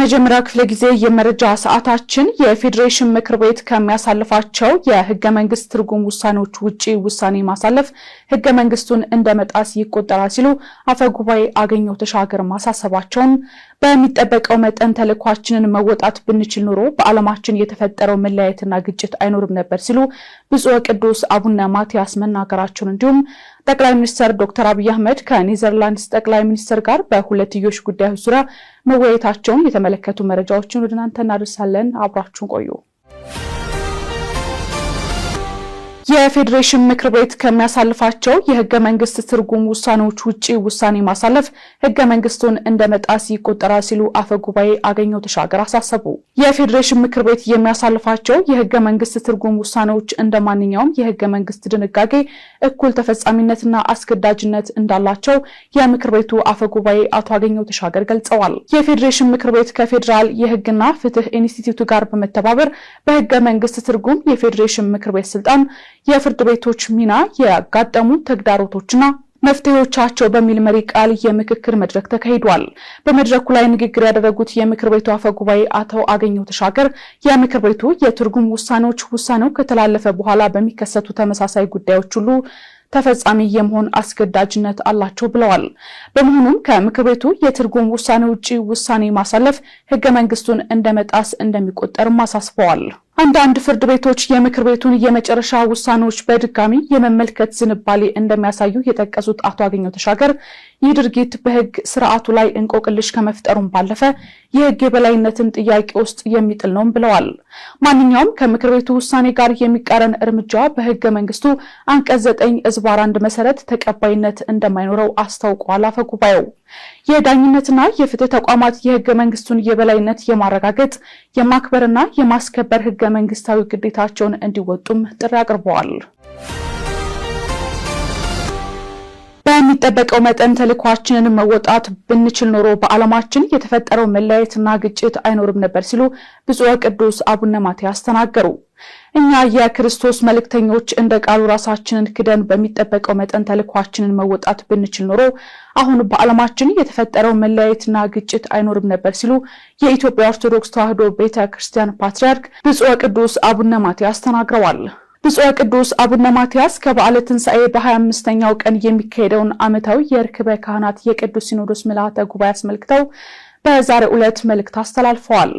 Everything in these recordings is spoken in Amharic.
በመጀመሪያ ክፍለ ጊዜ የመረጃ ሰዓታችን የፌዴሬሽን ምክር ቤት ከሚያሳልፋቸው የህገ መንግስት ትርጉም ውሳኔዎች ውጪ ውሳኔ ማሳለፍ ህገ መንግስቱን እንደመጣስ ይቆጠራል ሲሉ አፈጉባኤ አገኘሁ ተሻገር ማሳሰባቸውን በሚጠበቀው መጠን ተልኳችንን መወጣት ብንችል ኖሮ በዓለማችን የተፈጠረው መለያየትና ግጭት አይኖርም ነበር ሲሉ ብፁዕ ቅዱስ አቡነ ማትያስ መናገራቸውን እንዲሁም ጠቅላይ ሚኒስትር ዶክተር አብይ አህመድ ከኔዘርላንድስ ጠቅላይ ሚኒስትር ጋር በሁለትዮሽ ጉዳዮች ዙሪያ መወያየታቸውን የተመለከቱ መረጃዎችን ወደ እናንተ እናደርሳለን። አብራችሁን ቆዩ። የፌዴሬሽን ምክር ቤት ከሚያሳልፋቸው የህገ መንግስት ትርጉም ውሳኔዎች ውጪ ውሳኔ ማሳለፍ ህገ መንግስቱን እንደመጣስ ይቆጠራል ሲሉ አፈጉባኤ አገኘሁ ተሻገር አሳሰቡ። የፌዴሬሽን ምክር ቤት የሚያሳልፋቸው የህገ መንግስት ትርጉም ውሳኔዎች እንደማንኛውም የህገ መንግስት ድንጋጌ እኩል ተፈጻሚነትና አስገዳጅነት እንዳላቸው የምክር ቤቱ አፈጉባኤ አቶ አገኘሁ ተሻገር ገልጸዋል። የፌዴሬሽን ምክር ቤት ከፌዴራል የህግና ፍትህ ኢንስቲትዩት ጋር በመተባበር በህገ መንግስት ትርጉም የፌዴሬሽን ምክር ቤት ስልጣን የፍርድ ቤቶች ሚና ያጋጠሙ ተግዳሮቶችና መፍትሄዎቻቸው በሚል መሪ ቃል የምክክር መድረክ ተካሂዷል። በመድረኩ ላይ ንግግር ያደረጉት የምክር ቤቱ አፈጉባኤ አቶ አገኘሁ ተሻገር የምክር ቤቱ የትርጉም ውሳኔው ከተላለፈ በኋላ በሚከሰቱ ተመሳሳይ ጉዳዮች ሁሉ ተፈጻሚ የመሆን አስገዳጅነት አላቸው ብለዋል። በመሆኑም ከምክር ቤቱ የትርጉም ውሳኔ ውጪ ውሳኔ ማሳለፍ ህገ መንግስቱን እንደመጣስ እንደሚቆጠርም አሳስበዋል። አንዳንድ ፍርድ ቤቶች የምክር ቤቱን የመጨረሻ ውሳኔዎች በድጋሚ የመመልከት ዝንባሌ እንደሚያሳዩ የጠቀሱት አቶ አገኘሁ ተሻገር ይህ ድርጊት በህግ ስርዓቱ ላይ እንቆቅልሽ ከመፍጠሩም ባለፈ የህግ የበላይነትን ጥያቄ ውስጥ የሚጥል ነው ብለዋል። ማንኛውም ከምክር ቤቱ ውሳኔ ጋር የሚቃረን እርምጃ በህገ መንግስቱ አንቀጽ 9(1) መሰረት ተቀባይነት እንደማይኖረው አስታውቀዋል። አፈጉባኤው የዳኝነትና የፍትህ ተቋማት የህገ መንግስቱን የበላይነት የማረጋገጥ የማክበርና የማስከበር ህገ መንግስታዊ ግዴታቸውን እንዲወጡም ጥሪ አቅርበዋል። በሚጠበቀው መጠን ተልኳችንን መወጣት ብንችል ኖሮ በዓለማችን የተፈጠረው መለያየትና ግጭት አይኖርም ነበር ሲሉ ብፁዕ ቅዱስ አቡነ ማትያስ ተናገሩ። እኛ የክርስቶስ መልእክተኞች እንደ ቃሉ ራሳችንን ክደን በሚጠበቀው መጠን ተልኳችንን መወጣት ብንችል ኖሮ አሁን በዓለማችን የተፈጠረው መለያየትና ግጭት አይኖርም ነበር ሲሉ የኢትዮጵያ ኦርቶዶክስ ተዋሕዶ ቤተክርስቲያን ፓትርያርክ ብፁዕ ቅዱስ አቡነ ማትያስ ተናግረዋል። ብፁዕ ቅዱስ አቡነ ማትያስ ከበዓለ ትንሣኤ በ25ኛው ቀን የሚካሄደውን ዓመታዊ የርክበ ካህናት የቅዱስ ሲኖዶስ ምልዓተ ጉባኤ አስመልክተው በዛሬው ዕለት መልእክት አስተላልፈዋል።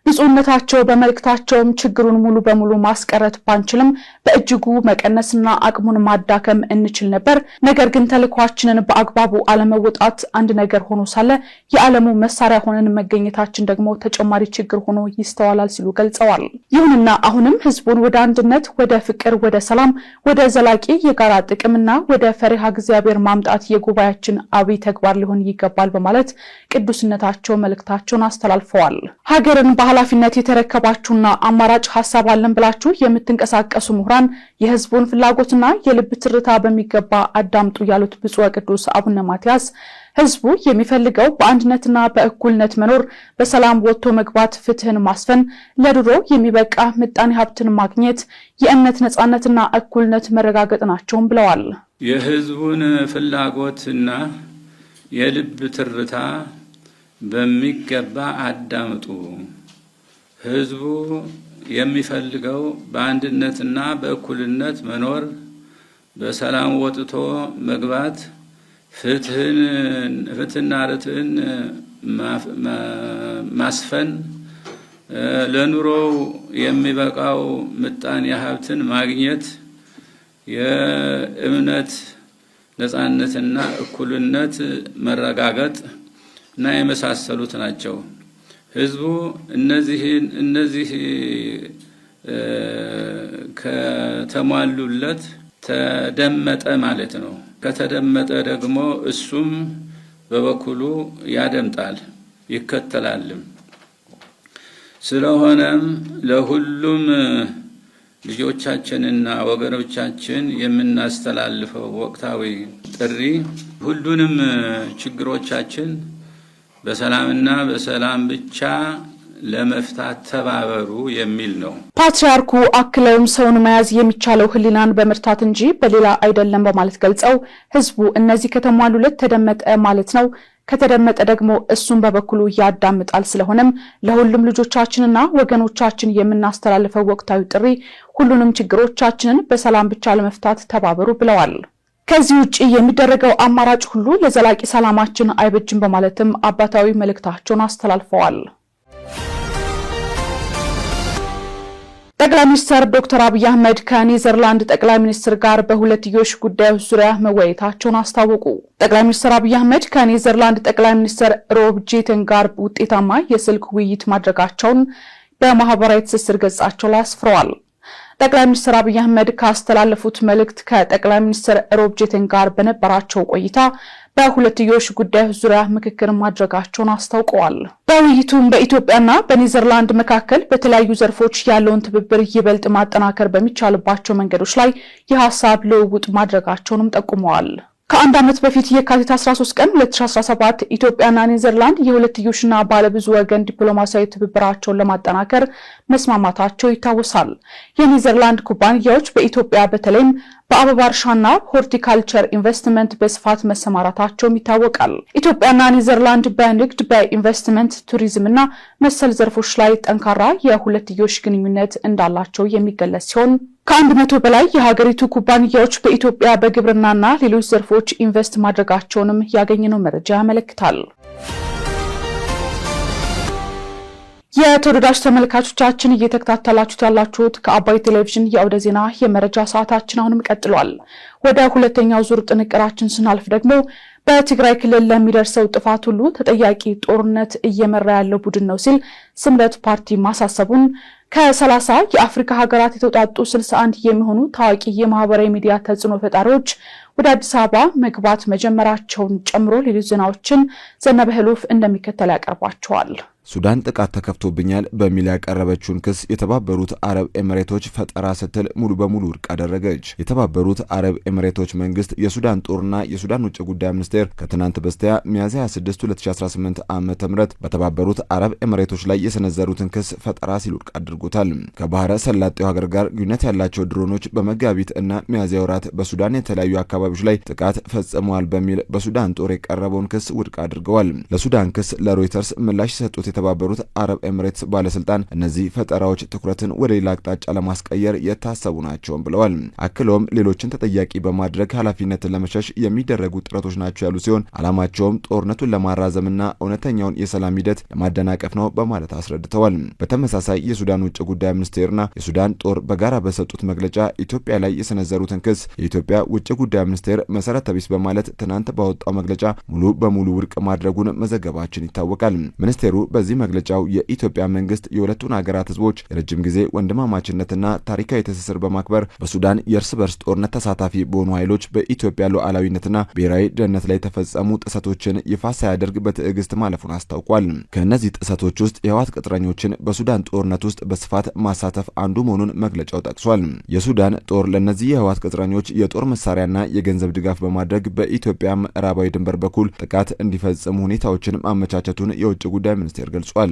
ብፁዕነታቸው በመልእክታቸውም ችግሩን ሙሉ በሙሉ ማስቀረት ባንችልም በእጅጉ መቀነስና አቅሙን ማዳከም እንችል ነበር። ነገር ግን ተልኳችንን በአግባቡ አለመወጣት አንድ ነገር ሆኖ ሳለ የዓለሙ መሳሪያ ሆነን መገኘታችን ደግሞ ተጨማሪ ችግር ሆኖ ይስተዋላል ሲሉ ገልጸዋል። ይሁንና አሁንም ህዝቡን ወደ አንድነት፣ ወደ ፍቅር፣ ወደ ሰላም፣ ወደ ዘላቂ የጋራ ጥቅምና ወደ ፈሪሃ እግዚአብሔር ማምጣት የጉባኤያችን አብይ ተግባር ሊሆን ይገባል በማለት ቅዱስነታቸው መልእክታቸውን አስተላልፈዋል። ሀገርን ኃላፊነት የተረከባችሁና አማራጭ ሐሳብ አለን ብላችሁ የምትንቀሳቀሱ ምሁራን የህዝቡን ፍላጎትና የልብ ትርታ በሚገባ አዳምጡ ያሉት ብፁዕ ቅዱስ አቡነ ማትያስ ህዝቡ የሚፈልገው በአንድነትና በእኩልነት መኖር፣ በሰላም ወጥቶ መግባት፣ ፍትህን ማስፈን፣ ለድሮ የሚበቃ ምጣኔ ሀብትን ማግኘት፣ የእምነት ነጻነትና እኩልነት መረጋገጥ ናቸውም ብለዋል። የህዝቡን ፍላጎትና የልብ ትርታ በሚገባ አዳምጡ። ህዝቡ የሚፈልገው በአንድነትና በእኩልነት መኖር፣ በሰላም ወጥቶ መግባት፣ ፍትህና ርትዕን ማስፈን፣ ለኑሮው የሚበቃው ምጣኔ ሀብትን ማግኘት፣ የእምነት ነጻነትና እኩልነት መረጋገጥ እና የመሳሰሉት ናቸው። ህዝቡ እነዚህ ከተሟሉለት ተደመጠ ማለት ነው። ከተደመጠ ደግሞ እሱም በበኩሉ ያደምጣል ይከተላልም። ስለሆነም ለሁሉም ልጆቻችንና ወገኖቻችን የምናስተላልፈው ወቅታዊ ጥሪ ሁሉንም ችግሮቻችን በሰላምና በሰላም ብቻ ለመፍታት ተባበሩ የሚል ነው። ፓትርያርኩ አክለውም ሰውን መያዝ የሚቻለው ህሊናን በመርታት እንጂ በሌላ አይደለም በማለት ገልጸው ህዝቡ እነዚህ ከተሟሉለት ተደመጠ ማለት ነው። ከተደመጠ ደግሞ እሱን በበኩሉ ያዳምጣል። ስለሆነም ለሁሉም ልጆቻችንና ወገኖቻችን የምናስተላልፈው ወቅታዊ ጥሪ ሁሉንም ችግሮቻችንን በሰላም ብቻ ለመፍታት ተባበሩ ብለዋል። ከዚህ ውጪ የሚደረገው አማራጭ ሁሉ ለዘላቂ ሰላማችን አይበጅም በማለትም አባታዊ መልእክታቸውን አስተላልፈዋል። ጠቅላይ ሚኒስትር ዶክተር አብይ አህመድ ከኔዘርላንድ ጠቅላይ ሚኒስትር ጋር በሁለትዮሽ ጉዳዮች ዙሪያ መወያየታቸውን አስታወቁ። ጠቅላይ ሚኒስትር አብይ አህመድ ከኔዘርላንድ ጠቅላይ ሚኒስትር ሮብ ጄተን ጋር ውጤታማ የስልክ ውይይት ማድረጋቸውን በማህበራዊ ትስስር ገጻቸው ላይ አስፍረዋል። ጠቅላይ ሚኒስትር አብይ አህመድ ካስተላለፉት መልእክት ከጠቅላይ ሚኒስትር ሮብ ጄተን ጋር በነበራቸው ቆይታ በሁለትዮሽ ጉዳዮች ዙሪያ ምክክር ማድረጋቸውን አስታውቀዋል። በውይይቱም በኢትዮጵያና በኔዘርላንድ መካከል በተለያዩ ዘርፎች ያለውን ትብብር ይበልጥ ማጠናከር በሚቻልባቸው መንገዶች ላይ የሐሳብ ልውውጥ ማድረጋቸውንም ጠቁመዋል። ከአንድ ዓመት በፊት የካቲት 13 ቀን 2017 ኢትዮጵያና ኔዘርላንድ የሁለትዮሽና ባለብዙ ወገን ዲፕሎማሲያዊ ትብብራቸውን ለማጠናከር መስማማታቸው ይታወሳል። የኔዘርላንድ ኩባንያዎች በኢትዮጵያ በተለይም በአበባ እርሻና ሆርቲካልቸር ኢንቨስትመንት በስፋት መሰማራታቸውም ይታወቃል። ኢትዮጵያና ኔዘርላንድ በንግድ፣ በኢንቨስትመንት፣ ቱሪዝምና መሰል ዘርፎች ላይ ጠንካራ የሁለትዮሽ ግንኙነት እንዳላቸው የሚገለጽ ሲሆን ከ100 በላይ የሀገሪቱ ኩባንያዎች በኢትዮጵያ በግብርናና ሌሎች ዘርፎች ኢንቨስት ማድረጋቸውንም ያገኘነው መረጃ ያመለክታል። የተወደዳችሁ ተመልካቾቻችን እየተከታተላችሁት ያላችሁት ከአባይ ቴሌቪዥን የአውደ ዜና የመረጃ ሰዓታችን አሁንም ቀጥሏል። ወደ ሁለተኛው ዙር ጥንቅራችን ስናልፍ ደግሞ በትግራይ ክልል ለሚደርሰው ጥፋት ሁሉ ተጠያቂ ጦርነት እየመራ ያለው ቡድን ነው ሲል ስምረት ፓርቲ ማሳሰቡን ከ30 የአፍሪካ ሀገራት የተውጣጡ 61 የሚሆኑ ታዋቂ የማህበራዊ ሚዲያ ተጽዕኖ ፈጣሪዎች ወደ አዲስ አበባ መግባት መጀመራቸውን ጨምሮ ሌሎች ዜናዎችን ዘነበ ህሉፍ እንደሚከተል ያቀርባቸዋል። ሱዳን ጥቃት ተከፍቶብኛል በሚል ያቀረበችውን ክስ የተባበሩት አረብ ኤሚሬቶች ፈጠራ ስትል ሙሉ በሙሉ ውድቅ አደረገች። የተባበሩት አረብ ኤሚሬቶች መንግስት የሱዳን ጦርና የሱዳን ውጭ ጉዳይ ሚኒስቴር ከትናንት በስቲያ ሚያዝያ 26 2018 ዓ.ም በተባበሩት አረብ ኤሚሬቶች ላይ የሰነዘሩትን ክስ ፈጠራ ሲል ውድቅ አድርጎታል። ከባህረ ሰላጤው ሀገር ጋር ግንኙነት ያላቸው ድሮኖች በመጋቢት እና ሚያዝያ ወራት በሱዳን የተለያዩ አካባቢዎች ላይ ጥቃት ፈጽመዋል በሚል በሱዳን ጦር የቀረበውን ክስ ውድቅ አድርገዋል። ለሱዳን ክስ ለሮይተርስ ምላሽ የሰጡት የተባበሩት አረብ ኤሚሬትስ ባለስልጣን እነዚህ ፈጠራዎች ትኩረትን ወደ ሌላ አቅጣጫ ለማስቀየር የታሰቡ ናቸው ብለዋል። አክሎም ሌሎችን ተጠያቂ በማድረግ ኃላፊነትን ለመሸሽ የሚደረጉ ጥረቶች ናቸው ያሉ ሲሆን ዓላማቸውም ጦርነቱን ለማራዘምና እውነተኛውን የሰላም ሂደት ለማደናቀፍ ነው በማለት አስረድተዋል። በተመሳሳይ የሱዳን ውጭ ጉዳይ ሚኒስቴርና የሱዳን ጦር በጋራ በሰጡት መግለጫ ኢትዮጵያ ላይ የሰነዘሩትን ክስ የኢትዮጵያ ውጭ ጉዳይ ሚኒስቴር መሰረተ ቢስ በማለት ትናንት ባወጣው መግለጫ ሙሉ በሙሉ ውድቅ ማድረጉን መዘገባችን ይታወቃል። ሚኒስቴሩ በዚህ መግለጫው የኢትዮጵያ መንግስት የሁለቱን ሀገራት ህዝቦች የረጅም ጊዜ ወንድማማችነትና ታሪካዊ ትስስር በማክበር በሱዳን የእርስ በርስ ጦርነት ተሳታፊ በሆኑ ኃይሎች በኢትዮጵያ ሉዓላዊነትና ብሔራዊ ደህንነት ላይ የተፈጸሙ ጥሰቶችን ይፋ ሳያደርግ በትዕግስት ማለፉን አስታውቋል። ከእነዚህ ጥሰቶች ውስጥ የህወሓት ቅጥረኞችን በሱዳን ጦርነት ውስጥ በስፋት ማሳተፍ አንዱ መሆኑን መግለጫው ጠቅሷል። የሱዳን ጦር ለእነዚህ የህወሓት ቅጥረኞች የጦር መሳሪያና የገንዘብ ድጋፍ በማድረግ በኢትዮጵያ ምዕራባዊ ድንበር በኩል ጥቃት እንዲፈጽሙ ሁኔታዎችን ማመቻቸቱን የውጭ ጉዳይ ሚኒስቴር ገልጿል።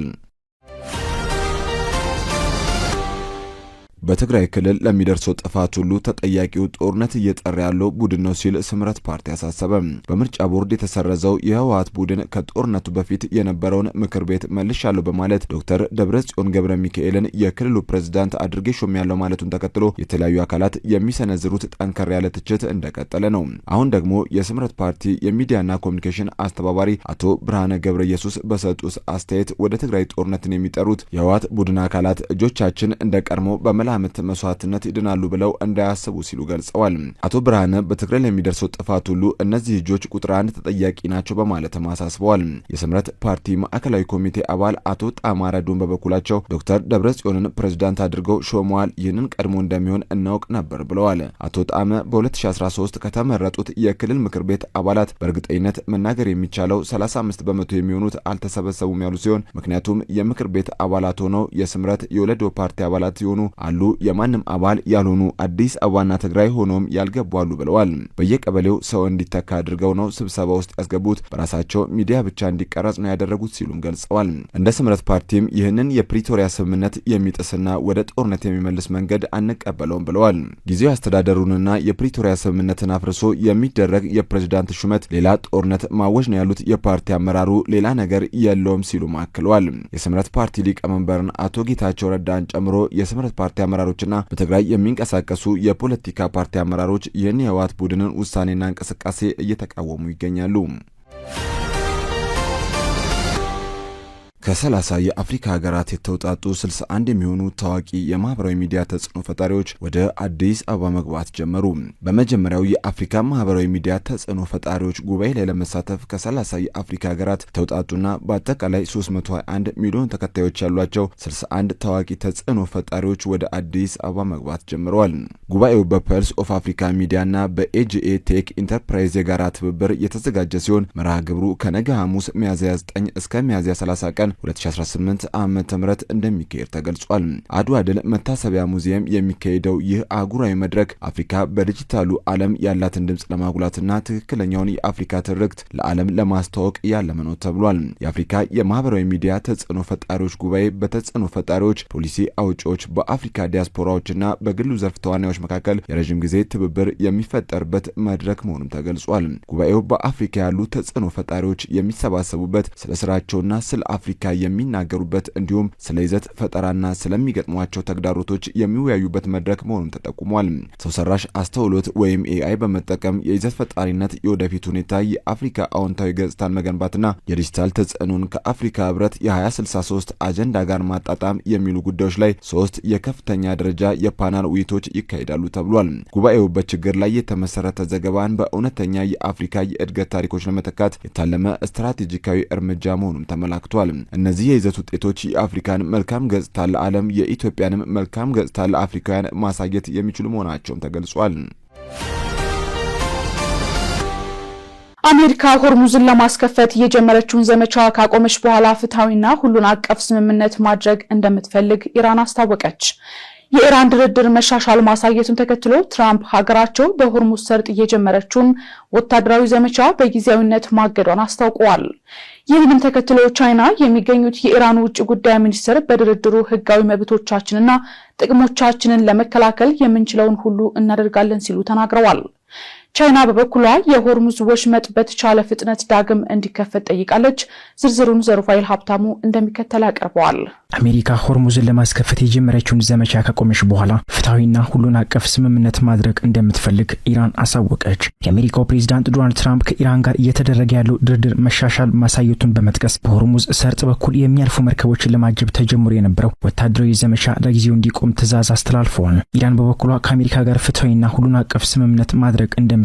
በትግራይ ክልል ለሚደርሰው ጥፋት ሁሉ ተጠያቂው ጦርነት እየጠራ ያለው ቡድን ነው ሲል ስምረት ፓርቲ አሳሰበ። በምርጫ ቦርድ የተሰረዘው የህወሓት ቡድን ከጦርነቱ በፊት የነበረውን ምክር ቤት መልሻለሁ በማለት ዶክተር ደብረጽዮን ገብረ ሚካኤልን የክልሉ ፕሬዝዳንት አድርጌ ሾሜያለሁ ማለቱን ተከትሎ የተለያዩ አካላት የሚሰነዝሩት ጠንከር ያለ ትችት እንደቀጠለ ነው። አሁን ደግሞ የስምረት ፓርቲ የሚዲያና ኮሚኒኬሽን አስተባባሪ አቶ ብርሃነ ገብረ ኢየሱስ በሰጡት አስተያየት ወደ ትግራይ ጦርነትን የሚጠሩት የህወሓት ቡድን አካላት እጆቻችን እንደቀድሞ በመላ ዓመት መስዋዕትነት ይድናሉ ብለው እንዳያስቡ ሲሉ ገልጸዋል። አቶ ብርሃነ በትግራይ ለሚደርሰው ጥፋት ሁሉ እነዚህ እጆች ቁጥር 1 ተጠያቂ ናቸው በማለት አሳስበዋል። የስምረት ፓርቲ ማዕከላዊ ኮሚቴ አባል አቶ ጣማራ ዱን በበኩላቸው ዶክተር ደብረጽዮንን ፕሬዝዳንት አድርገው ሾመዋል። ይህንን ቀድሞ እንደሚሆን እናውቅ ነበር ብለዋል። አቶ ጣመ በ2013 ከተመረጡት የክልል ምክር ቤት አባላት በእርግጠኝነት መናገር የሚቻለው 35 በመቶ የሚሆኑት አልተሰበሰቡም ያሉ ሲሆን ምክንያቱም የምክር ቤት አባላት ሆነው የስምረት የወለዶ ፓርቲ አባላት ሲሆኑ አሉ የማንም አባል ያልሆኑ አዲስ አበባና ትግራይ ሆኖም ያልገባሉ ብለዋል። በየቀበሌው ሰው እንዲተካ አድርገው ነው ስብሰባ ውስጥ ያስገቡት፣ በራሳቸው ሚዲያ ብቻ እንዲቀረጽ ነው ያደረጉት ሲሉም ገልጸዋል። እንደ ስምረት ፓርቲም ይህንን የፕሪቶሪያ ስምምነት የሚጥስና ወደ ጦርነት የሚመልስ መንገድ አንቀበለውም ብለዋል። ጊዜያዊ አስተዳደሩንና የፕሪቶሪያ ስምምነትን አፍርሶ የሚደረግ የፕሬዝዳንት ሹመት ሌላ ጦርነት ማወጅ ነው ያሉት የፓርቲ አመራሩ ሌላ ነገር የለውም ሲሉ አክለዋል። የስምረት ፓርቲ ሊቀመንበርን አቶ ጌታቸው ረዳን ጨምሮ የስምረት ፓርቲ አመራሮችና በትግራይ የሚንቀሳቀሱ የፖለቲካ ፓርቲ አመራሮች ይህን የህወሓት ቡድንን ውሳኔና እንቅስቃሴ እየተቃወሙ ይገኛሉ። ከ30 የአፍሪካ ሀገራት የተውጣጡ 61 የሚሆኑ ታዋቂ የማህበራዊ ሚዲያ ተጽዕኖ ፈጣሪዎች ወደ አዲስ አበባ መግባት ጀመሩ። በመጀመሪያው የአፍሪካ ማህበራዊ ሚዲያ ተጽዕኖ ፈጣሪዎች ጉባኤ ላይ ለመሳተፍ ከ30 የአፍሪካ ሀገራት ተውጣጡና በአጠቃላይ 321 ሚሊዮን ተከታዮች ያሏቸው 61 ታዋቂ ተጽዕኖ ፈጣሪዎች ወደ አዲስ አበባ መግባት ጀምረዋል። ጉባኤው በፐልስ ኦፍ አፍሪካ ሚዲያና በኤጂኤ ቴክ ኢንተርፕራይዝ የጋራ ትብብር የተዘጋጀ ሲሆን መርሃ ግብሩ ከነገ ሐሙስ ሚያዝያ 9 እስከ ሚያዝያ 30 ቀን 2018 ዓመተ ምህረት እንደሚካሄድ ተገልጿል። አድዋ ድል መታሰቢያ ሙዚየም የሚካሄደው ይህ አህጉራዊ መድረክ አፍሪካ በዲጂታሉ ዓለም ያላትን ድምጽ ለማጉላትና ትክክለኛውን የአፍሪካ ትርክት ለዓለም ለማስተዋወቅ ያለመ ነው ተብሏል። የአፍሪካ የማህበራዊ ሚዲያ ተጽዕኖ ፈጣሪዎች ጉባኤ በተጽዕኖ ፈጣሪዎች፣ ፖሊሲ አውጪዎች፣ በአፍሪካ ዲያስፖራዎችና በግሉ ዘርፍ ተዋናዮች መካከል የረጅም ጊዜ ትብብር የሚፈጠርበት መድረክ መሆኑም ተገልጿል። ጉባኤው በአፍሪካ ያሉ ተጽዕኖ ፈጣሪዎች የሚሰባሰቡበት፣ ስለ ስራቸውና ስለ አፍሪካ የሚናገሩበት እንዲሁም ስለ ይዘት ፈጠራና ስለሚገጥሟቸው ተግዳሮቶች የሚወያዩበት መድረክ መሆኑን ተጠቁሟል። ሰው ሰራሽ አስተውሎት ወይም ኤአይ በመጠቀም የይዘት ፈጣሪነት የወደፊት ሁኔታ፣ የአፍሪካ አዎንታዊ ገጽታን መገንባትና የዲጂታል ተጽዕኖን ከአፍሪካ ህብረት የ2063 አጀንዳ ጋር ማጣጣም የሚሉ ጉዳዮች ላይ 3 የከፍተኛ ደረጃ የፓናል ውይይቶች ይካሄዳሉ ተብሏል። ጉባኤው በችግር ላይ የተመሰረተ ዘገባን በእውነተኛ የአፍሪካ የእድገት ታሪኮች ለመተካት የታለመ ስትራቴጂካዊ እርምጃ መሆኑን ተመላክቷል። እነዚህ የይዘት ውጤቶች የአፍሪካን መልካም ገጽታ ለዓለም፣ የኢትዮጵያንም መልካም ገጽታ ለአፍሪካውያን ማሳየት የሚችሉ መሆናቸውም ተገልጿል። አሜሪካ ሆርሙዝን ለማስከፈት የጀመረችውን ዘመቻ ካቆመች በኋላ ፍትሐዊና ሁሉን አቀፍ ስምምነት ማድረግ እንደምትፈልግ ኢራን አስታወቀች። የኢራን ድርድር መሻሻል ማሳየቱን ተከትሎ ትራምፕ ሀገራቸው በሆርሙዝ ሰርጥ የጀመረችውን ወታደራዊ ዘመቻ በጊዜያዊነት ማገዷን አስታውቀዋል። ይህንን ተከትሎ ቻይና የሚገኙት የኢራን ውጭ ጉዳይ ሚኒስትር በድርድሩ ህጋዊ መብቶቻችንና ጥቅሞቻችንን ለመከላከል የምንችለውን ሁሉ እናደርጋለን ሲሉ ተናግረዋል። ቻይና በበኩሏ የሆርሙዝ ወሽመጥ በተቻለ ፍጥነት ዳግም እንዲከፈት ጠይቃለች። ዝርዝሩን ዘሩፋይል ሀብታሙ እንደሚከተል ያቀርበዋል። አሜሪካ ሆርሙዝን ለማስከፈት የጀመረችውን ዘመቻ ካቆመች በኋላ ፍትሐዊና ሁሉን አቀፍ ስምምነት ማድረግ እንደምትፈልግ ኢራን አሳወቀች። የአሜሪካው ፕሬዝዳንት ዶናልድ ትራምፕ ከኢራን ጋር እየተደረገ ያለው ድርድር መሻሻል ማሳየቱን በመጥቀስ በሆርሙዝ ሰርጥ በኩል የሚያልፉ መርከቦችን ለማጀብ ተጀምሮ የነበረው ወታደራዊ ዘመቻ ለጊዜው እንዲቆም ትዕዛዝ አስተላልፈዋል። ኢራን በበኩሏ ከአሜሪካ ጋር ፍትሐዊና ሁሉን አቀፍ ስምምነት ማድረግ እንደምትፈልግም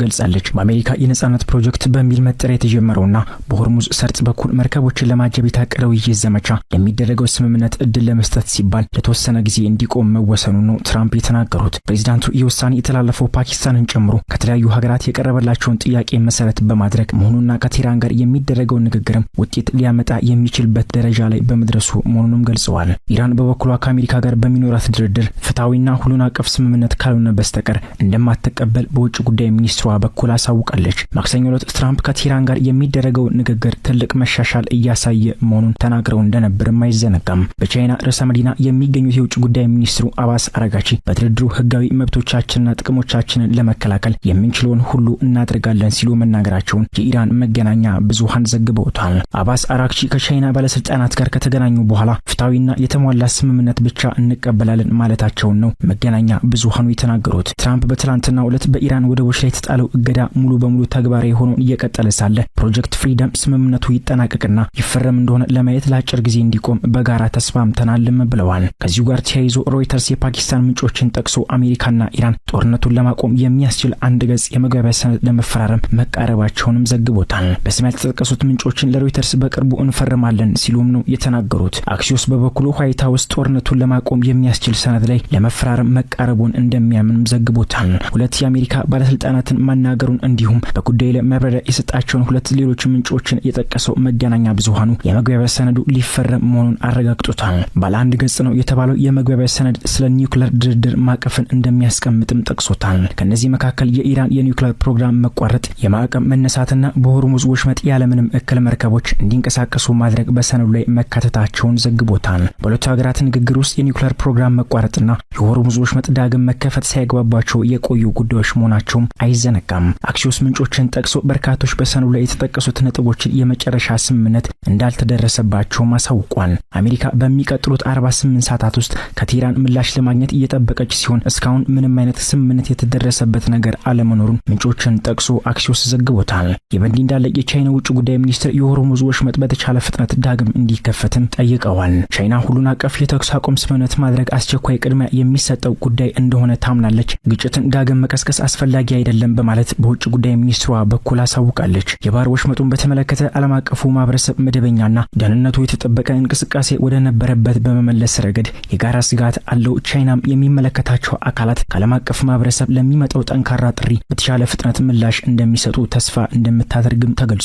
ገልጻለች። በአሜሪካ የነጻነት ፕሮጀክት በሚል መጠሪያ የተጀመረውና በሆርሙዝ ሰርጥ በኩል መርከቦችን ለማጀብ የታቀደው ይህ ዘመቻ የሚደረገው ስምምነት እድል ለመስጠት ሲባል ለተወሰነ ጊዜ እንዲቆም መወሰኑ ነው ትራምፕ የተናገሩት። ፕሬዝዳንቱ የውሳኔ የተላለፈው ፓኪስታንን ጨምሮ ከተለያዩ ሀገራት የቀረበላቸውን ጥያቄ መሰረት በማድረግ መሆኑና ከቴህራን ጋር የሚደረገው ንግግርም ውጤት ሊያመጣ የሚችልበት ደረጃ ላይ በመድረሱ መሆኑንም ገልጸዋል። ኢራን በበኩሏ ከአሜሪካ ጋር በሚኖራት ድርድር ፍትሐዊና ሁሉን አቀፍ ስምምነት ካልሆነ በስተቀር እንደማትቀበል በውጭ ጉዳይ ሚኒስትሯ በኩል አሳውቃለች። ማክሰኞ ዕለት ትራምፕ ከቴህራን ጋር የሚደረገው ንግግር ትልቅ መሻሻል እያሳየ መሆኑን ተናግረው እንደነበርም አይዘነጋም። በቻይና ርዕሰ መዲና የሚገኙት የውጭ ጉዳይ ሚኒስትሩ አባስ አራጋቺ በድርድሩ ህጋዊ መብቶቻችንና ጥቅሞቻችንን ለመከላከል የምንችለውን ሁሉ እናደርጋለን ሲሉ መናገራቸውን የኢራን መገናኛ ብዙሃን ዘግበውታል። አባስ አራጋቺ ከቻይና ባለስልጣናት ጋር ከተገናኙ በኋላ ፍትሐዊና የተሟላ ስምምነት ብቻ እንቀበላለን ማለታቸውን ነው መገናኛ ብዙሃኑ የተናገሩት። ትራምፕ በትላንትናው ዕለት በኢራን ወደቦች ላይ የተጣለው እገዳ ሙሉ በሙሉ ተግባራዊ ሆኖ እየቀጠለ ሳለ ፕሮጀክት ፍሪደም ስምምነቱ ይጠናቀቅና ይፈረም እንደሆነ ለማየት ለአጭር ጊዜ እንዲቆም በጋራ ተስማምተናልም ብለዋል። ከዚሁ ጋር ተያይዞ ሮይተርስ የፓኪስታን ምንጮችን ጠቅሶ አሜሪካና ኢራን ጦርነቱን ለማቆም የሚያስችል አንድ ገጽ የመግባቢያ ሰነድ ለመፈራረም መቃረባቸውንም ዘግቦታል። በስም ያልተጠቀሱት ምንጮችን ለሮይተርስ በቅርቡ እንፈርማለን ሲሉም ነው የተናገሩት። አክሲዮስ በበኩሉ ዋይት ሀውስ ጦርነቱን ለማቆም የሚያስችል ሰነድ ላይ ለመፈራረም መቃረቡን እንደሚያምን ዘግቦታል። ሁለት የአሜሪካ ባለስልጣናት ባለስልጣናትን ማናገሩን እንዲሁም በጉዳዩ ላይ ማብራሪያ የሰጣቸውን ሁለት ሌሎች ምንጮችን የጠቀሰው መገናኛ ብዙሃኑ የመግባቢያ ሰነዱ ሊፈረም መሆኑን አረጋግጦታል። ባለ አንድ ገጽ ነው የተባለው የመግባቢያ ሰነድ ስለ ኒውክሌር ድርድር ማዕቀፍን እንደሚያስቀምጥም ጠቅሶታል። ከነዚህ መካከል የኢራን የኒውክሌር ፕሮግራም መቋረጥ፣ የማዕቀብ መነሳትና በሆርሙዝ ወሽመጥ ያለምንም እክል መርከቦች እንዲንቀሳቀሱ ማድረግ በሰነዱ ላይ መካተታቸውን ዘግቦታል። በሁለቱ ሀገራት ንግግር ውስጥ የኒውክሌር ፕሮግራም መቋረጥና የሆርሙዝ ወሽመጥ ዳግም መከፈት ሳይግባባቸው የቆዩ ጉዳዮች መሆናቸውም አይዘነጋም። አክሲዮስ ምንጮችን ጠቅሶ በርካቶች በሰነዱ ላይ የተጠቀሱት ነጥቦችን የመጨረሻ ስምምነት እንዳልተደረሰባቸው አሳውቋል። አሜሪካ በሚቀጥሉት 48 ሰዓታት ውስጥ ከቴህራን ምላሽ ለማግኘት እየጠበቀች ሲሆን እስካሁን ምንም አይነት ስምምነት የተደረሰበት ነገር አለመኖሩን ምንጮችን ጠቅሶ አክሲዮስ ዘግቦታል። የበንዲ እንዳለ የቻይና ውጭ ጉዳይ ሚኒስትር የሆርሙዝ ወሽመጥ በተቻለ ፍጥነት ዳግም እንዲከፈትም ጠይቀዋል። ቻይና ሁሉን አቀፍ የተኩስ አቁም ስምምነት ማድረግ አስቸኳይ ቅድሚያ የሚሰጠው ጉዳይ እንደሆነ ታምናለች። ግጭትን ዳግም መቀስቀስ አስፈላጊ አይደለም በማለት በውጭ ጉዳይ ሚኒስትሯ በኩል አሳውቃለች። የባህር ወሽመጡን በተመለከተ ዓለም አቀፉ ማህበረሰብ መደበኛና ደህንነቱ የተጠበቀ እንቅስቃሴ ወደ ነበረበት በመመለስ ረገድ የጋራ ስጋት አለው። ቻይናም የሚመለከታቸው አካላት ከዓለም አቀፍ ማህበረሰብ ለሚመጣው ጠንካራ ጥሪ በተሻለ ፍጥነት ምላሽ እንደሚሰጡ ተስፋ እንደምታደርግም ተገልጿል።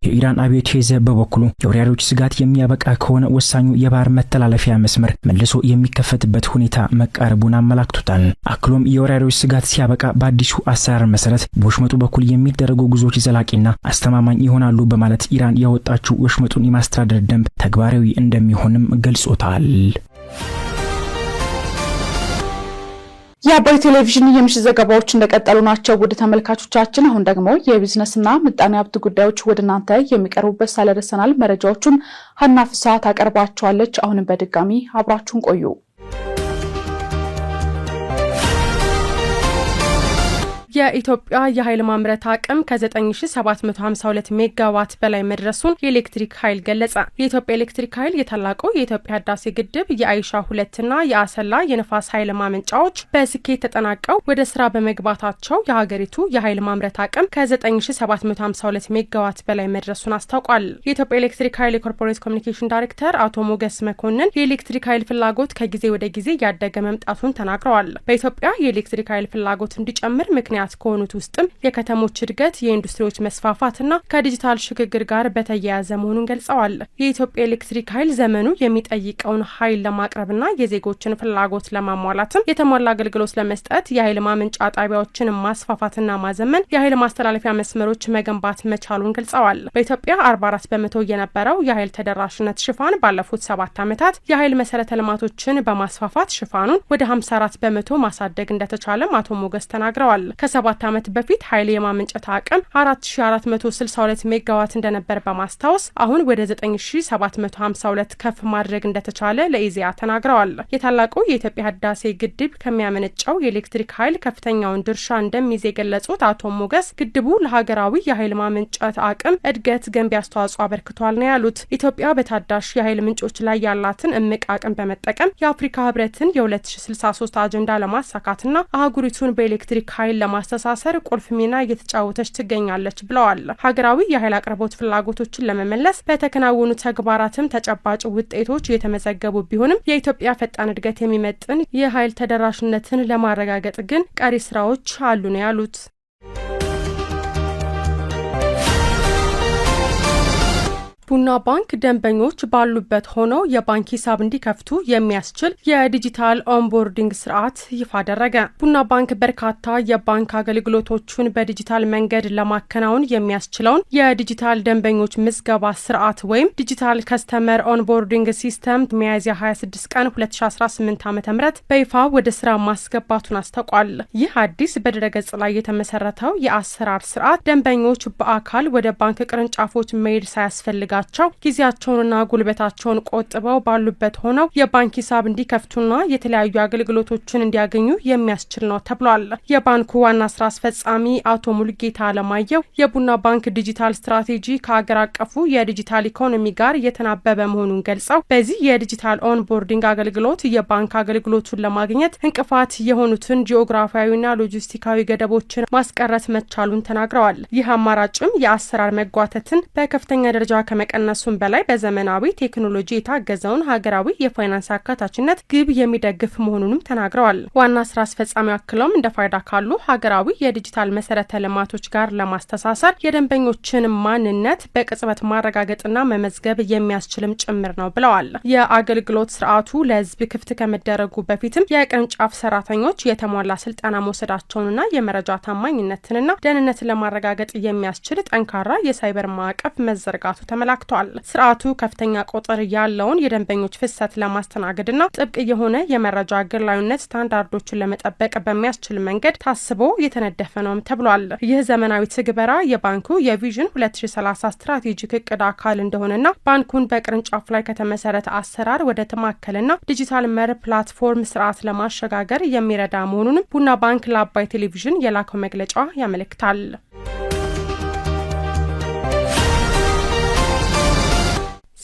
የኢራን አብዮታዊ ዘብ በበኩሉ የወራሪዎች ስጋት የሚያበቃ ከሆነ ወሳኙ የባህር መተላለፊያ መስመር መልሶ የሚከፈትበት ሁኔታ መቃረቡን አመላክቶታል። አክሎም የወራሪዎች ስጋት ሲያበቃ በአዲሱ አሰራር መሰረት በወሽመጡ በኩል የሚደረጉ ጉዞዎች ዘላቂና አስተማማኝ ይሆናሉ በማለት ኢራን ያወጣችው ወሽመጡን የማስተዳደር ደንብ ተግባራዊ እንደሚሆንም ገልጾታል። የአባይ ቴሌቪዥን የምሽት ዘገባዎች እንደቀጠሉ ናቸው። ውድ ተመልካቾቻችን አሁን ደግሞ የቢዝነስና ምጣኔ ሀብት ጉዳዮች ወደ እናንተ የሚቀርቡበት ሳለ ደርሰናል። መረጃዎቹን ሀና ፍስሐ ታቀርባቸዋለች። አሁንም በድጋሚ አብራችሁን ቆዩ። የኢትዮጵያ የኃይል ማምረት አቅም ከ9752 ሜጋዋት በላይ መድረሱን የኤሌክትሪክ ኃይል ገለጸ። የኢትዮጵያ ኤሌክትሪክ ኃይል የታላቁ የኢትዮጵያ ህዳሴ ግድብ የአይሻ 2ና የአሰላ የነፋስ ኃይል ማመንጫዎች በስኬት ተጠናቀው ወደ ስራ በመግባታቸው የሀገሪቱ የኃይል ማምረት አቅም ከ9752 ሜጋዋት በላይ መድረሱን አስታውቋል። የኢትዮጵያ ኤሌክትሪክ ኃይል የኮርፖሬት ኮሚኒኬሽን ዳይሬክተር አቶ ሞገስ መኮንን የኤሌክትሪክ ኃይል ፍላጎት ከጊዜ ወደ ጊዜ ያደገ መምጣቱን ተናግረዋል። በኢትዮጵያ የኤሌክትሪክ ኃይል ፍላጎት እንዲጨምር ምክንያት ከሆኑት ውስጥም የከተሞች እድገት፣ የኢንዱስትሪዎች መስፋፋትና ከዲጂታል ሽግግር ጋር በተያያዘ መሆኑን ገልጸዋል። የኢትዮጵያ ኤሌክትሪክ ኃይል ዘመኑ የሚጠይቀውን ኃይል ለማቅረብና የዜጎችን ፍላጎት ለማሟላትም የተሟላ አገልግሎት ለመስጠት የኃይል ማመንጫ ጣቢያዎችን ማስፋፋትና ማዘመን፣ የኃይል ማስተላለፊያ መስመሮች መገንባት መቻሉን ገልጸዋል። በኢትዮጵያ 44 በመቶ የነበረው የኃይል ተደራሽነት ሽፋን ባለፉት 7 ዓመታት የኃይል መሰረተ ልማቶችን በማስፋፋት ሽፋኑን ወደ 54 በመቶ ማሳደግ እንደተቻለም አቶ ሞገስ ተናግረዋል። ከ7 ዓመት በፊት ኃይል የማመንጨት አቅም 4462 ሜጋዋት እንደነበር በማስታወስ አሁን ወደ 9752 ከፍ ማድረግ እንደተቻለ ለኢዜአ ተናግረዋል። የታላቁ የኢትዮጵያ ህዳሴ ግድብ ከሚያመነጨው የኤሌክትሪክ ኃይል ከፍተኛውን ድርሻ እንደሚይዝ የገለጹት አቶ ሞገስ ግድቡ ለሀገራዊ የኃይል ማመንጨት አቅም እድገት ገንቢ አስተዋጽኦ አበርክቷል ነው ያሉት። ኢትዮጵያ በታዳሽ የኃይል ምንጮች ላይ ያላትን እምቅ አቅም በመጠቀም የአፍሪካ ህብረትን የ2063 አጀንዳ ለማሳካትና አህጉሪቱን በኤሌክትሪክ ኃይል ለማስተሳሰር ቁልፍ ሚና እየተጫወተች ትገኛለች ብለዋል። ሀገራዊ የኃይል አቅርቦት ፍላጎቶችን ለመመለስ በተከናወኑ ተግባራትም ተጨባጭ ውጤቶች የተመዘገቡ ቢሆንም የኢትዮጵያ ፈጣን እድገት የሚመጥን የኃይል ተደራሽነትን ለማረጋገጥ ግን ቀሪ ስራዎች አሉ ነው ያሉት። ቡና ባንክ ደንበኞች ባሉበት ሆነው የባንክ ሂሳብ እንዲከፍቱ የሚያስችል የዲጂታል ኦንቦርዲንግ ስርዓት ይፋ አደረገ። ቡና ባንክ በርካታ የባንክ አገልግሎቶቹን በዲጂታል መንገድ ለማከናወን የሚያስችለውን የዲጂታል ደንበኞች ምዝገባ ስርዓት ወይም ዲጂታል ከስተመር ኦንቦርዲንግ ሲስተም ሚያዝያ 26 ቀን 2018 ዓ.ም በይፋ ወደ ስራ ማስገባቱን አስታውቋል። ይህ አዲስ በድረገጽ ላይ የተመሰረተው የአሰራር ስርዓት ደንበኞች በአካል ወደ ባንክ ቅርንጫፎች መሄድ ሳያስፈልጋ ጊዜያቸውንና ጉልበታቸውን ቆጥበው ባሉበት ሆነው የባንክ ሂሳብ እንዲከፍቱና የተለያዩ አገልግሎቶችን እንዲያገኙ የሚያስችል ነው ተብሏል። የባንኩ ዋና ስራ አስፈጻሚ አቶ ሙሉጌታ አለማየሁ የቡና ባንክ ዲጂታል ስትራቴጂ ከሀገር አቀፉ የዲጂታል ኢኮኖሚ ጋር እየተናበበ መሆኑን ገልጸው በዚህ የዲጂታል ኦንቦርዲንግ አገልግሎት የባንክ አገልግሎቱን ለማግኘት እንቅፋት የሆኑትን ጂኦግራፊያዊና ሎጂስቲካዊ ገደቦችን ማስቀረት መቻሉን ተናግረዋል። ይህ አማራጭም የአሰራር መጓተትን በከፍተኛ ደረጃ ከመቀነሱም በላይ በዘመናዊ ቴክኖሎጂ የታገዘውን ሀገራዊ የፋይናንስ አካታችነት ግብ የሚደግፍ መሆኑንም ተናግረዋል። ዋና ስራ አስፈጻሚው አክለውም እንደ ፋይዳ ካሉ ሀገራዊ የዲጂታል መሰረተ ልማቶች ጋር ለማስተሳሰር የደንበኞችን ማንነት በቅጽበት ማረጋገጥና መመዝገብ የሚያስችልም ጭምር ነው ብለዋል። የአገልግሎት ስርዓቱ ለህዝብ ክፍት ከመደረጉ በፊትም የቅርንጫፍ ሰራተኞች የተሟላ ስልጠና መውሰዳቸውንና የመረጃ ታማኝነትንና ደህንነትን ለማረጋገጥ የሚያስችል ጠንካራ የሳይበር ማዕቀፍ መዘርጋቱ ተመላክቷል። ስርዓቱ ከፍተኛ ቁጥር ያለውን የደንበኞች ፍሰት ለማስተናገድና ጥብቅ የሆነ የመረጃ ግላዊነት ስታንዳርዶችን ለመጠበቅ በሚያስችል መንገድ ታስቦ የተነደፈ ነው ተብሏል። ይህ ዘመናዊ ትግበራ የባንኩ የቪዥን 2030 ስትራቴጂክ እቅድ አካል እንደሆነና ባንኩን በቅርንጫፍ ላይ ከተመሰረተ አሰራር ወደ ተማከለና ዲጂታል መር ፕላትፎርም ስርዓት ለማሸጋገር የሚረዳ መሆኑንም ቡና ባንክ ለአባይ ቴሌቪዥን የላከው መግለጫ ያመለክታል።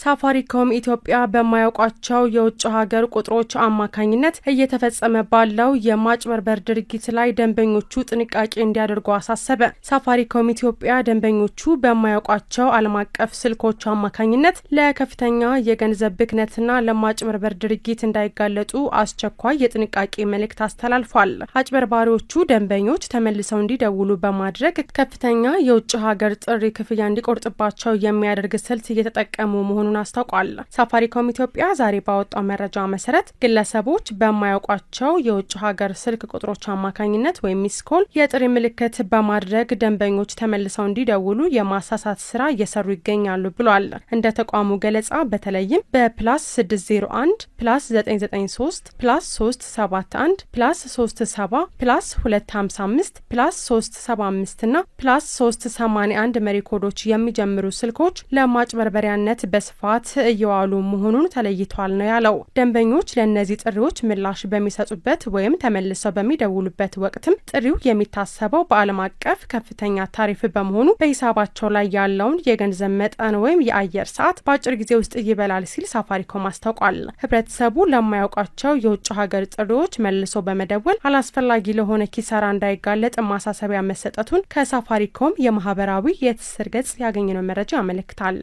ሳፋሪኮም ኢትዮጵያ በማያውቋቸው የውጭ ሀገር ቁጥሮች አማካኝነት እየተፈጸመ ባለው የማጭበርበር ድርጊት ላይ ደንበኞቹ ጥንቃቄ እንዲያደርጉ አሳሰበ። ሳፋሪኮም ኢትዮጵያ ደንበኞቹ በማያውቋቸው ዓለም አቀፍ ስልኮች አማካኝነት ለከፍተኛ የገንዘብ ብክነትና ለማጭበርበር ድርጊት እንዳይጋለጡ አስቸኳይ የጥንቃቄ መልእክት አስተላልፏል። አጭበርባሪዎቹ ደንበኞች ተመልሰው እንዲደውሉ በማድረግ ከፍተኛ የውጭ ሀገር ጥሪ ክፍያ እንዲቆርጥባቸው የሚያደርግ ስልት እየተጠቀሙ መሆኑን አስታውቋል። ሳፋሪኮም ኢትዮጵያ ዛሬ ባወጣው መረጃ መሰረት ግለሰቦች በማያውቋቸው የውጭ ሀገር ስልክ ቁጥሮች አማካኝነት ወይም ሚስኮል የጥሪ ምልክት በማድረግ ደንበኞች ተመልሰው እንዲደውሉ የማሳሳት ስራ እየሰሩ ይገኛሉ ብሏል። እንደ ተቋሙ ገለጻ በተለይም በፕላስ 601 ፕላስ 993 ፕላስ 371 ፕላስ 37 ፕላስ 255 ፕላስ 375 እና ፕላስ 381 መሪ ኮዶች የሚጀምሩ ስልኮች ለማጭበርበሪያነት በስፋት እየዋሉ መሆኑን ተለይቷል ነው ያለው። ደንበኞች ለእነዚህ ጥሪዎች ምላሽ በሚሰጡበት ወይም ተመልሰው በሚደውሉበት ወቅትም ጥሪው የሚታሰበው በዓለም አቀፍ ከፍተኛ ታሪፍ በመሆኑ በሂሳባቸው ላይ ያለውን የገንዘብ መጠን ወይም የአየር ሰዓት በአጭር ጊዜ ውስጥ ይበላል ሲል ሳፋሪኮም አስታውቋል። ህብረተሰቡ ለማያውቋቸው የውጭ ሀገር ጥሪዎች መልሶ በመደወል አላስፈላጊ ለሆነ ኪሳራ እንዳይጋለጥ ማሳሰቢያ መሰጠቱን ከሳፋሪኮም የማህበራዊ የትስስር ገጽ ያገኘነው መረጃ ያመለክታል።